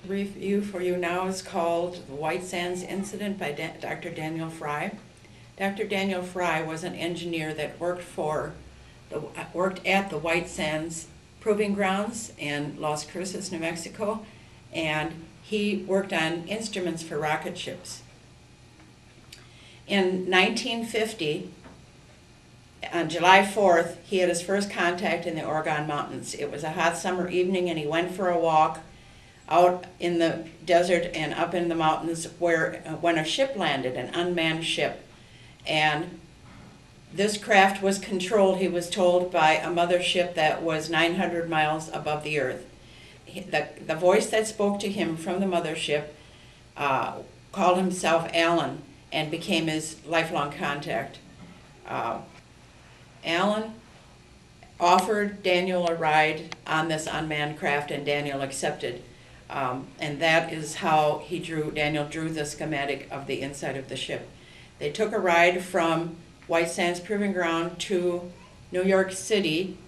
review for you now is called The White Sands Incident by Dr. Daniel Fry. Dr. Daniel Fry was an engineer that worked at the White Sands Proving Grounds in Las Cruces, New Mexico, and he worked on instruments for rocket ships. In 1950, on July 4th, he had his first contact in the Oregon Mountains. It was a hot summer evening, and he went for a walk out in the desert and up in the mountains when a ship landed, an unmanned ship. And this craft was controlled, he was told, by a mothership that was 900 miles above the earth. The voice that spoke to him from the mothership called himself Alan and became his lifelong contact. Alan offered Daniel a ride on this unmanned craft, and Daniel accepted. And that is how Daniel drew the schematic of the inside of the ship. They took a ride from White Sands Proving Ground to New York City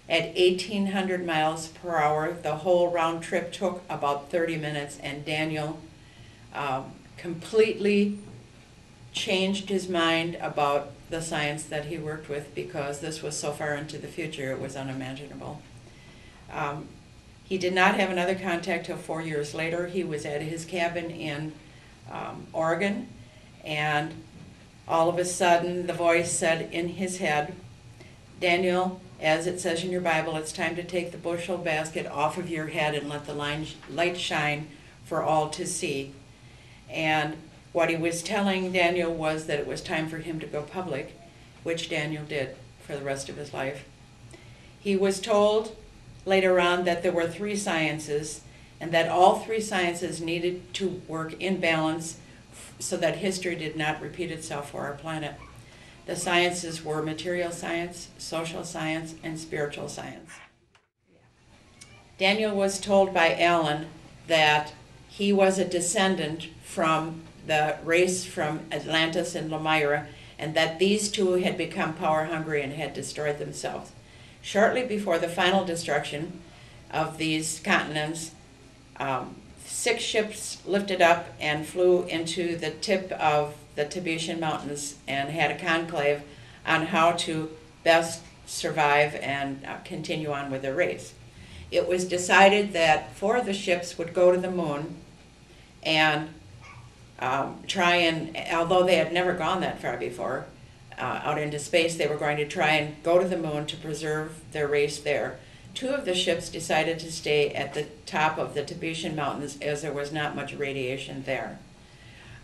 at 1,800 miles per hour. The whole round trip took about 30 minutes, and Daniel completely changed his mind about the science that he worked with, because this was so far into the future it was unimaginable. He did not have another contact till 4 years later. He was at his cabin in Oregon, and all of a sudden the voice said in his head, "Daniel, as it says in your Bible, it's time to take the bushel basket off of your head and let the light shine for all to see." And what he was telling Daniel was that it was time for him to go public, which Daniel did for the rest of his life. He was told later on that there were three sciences, and that all three sciences needed to work in balance so that history did not repeat itself for our planet. The sciences were material science, social science, and spiritual science. Daniel was told by Alan that he was a descendant from the race from Atlantis and Lemira, and that these two had become power hungry and had destroyed themselves. Shortly before the final destruction of these continents, 6 ships lifted up and flew into the tip of the Tibetan Mountains and had a conclave on how to best survive and continue on with their race. It was decided that 4 of the ships would go to the moon and try and, although they had never gone that far before, out into space, they were going to try and go to the moon to preserve their race there. 2 of the ships decided to stay at the top of the Tibetan Mountains, as there was not much radiation there.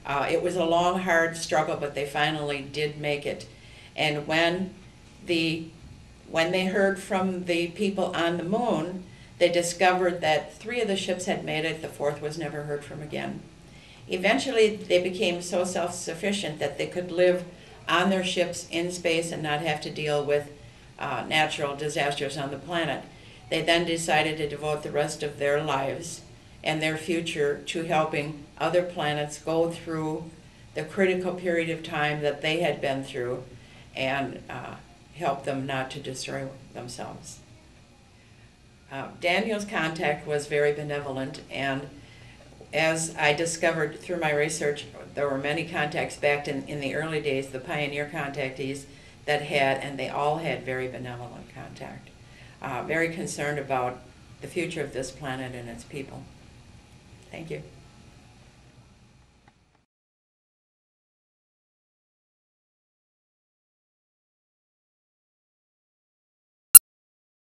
It was a long, hard struggle, but they finally did make it. And when they heard from the people on the moon, they discovered that 3 of the ships had made it, the 4th was never heard from again. Eventually, they became so self-sufficient that they could live on their ships in space and not have to deal with natural disasters on the planet. They then decided to devote the rest of their lives and their future to helping other planets go through the critical period of time that they had been through and help them not to destroy themselves. Daniel's contact was very benevolent, and as I discovered through my research, there were many contacts back in the early days, the pioneer contactees that had, and they all had very benevolent contact. Very concerned about the future of this planet and its people. Thank you.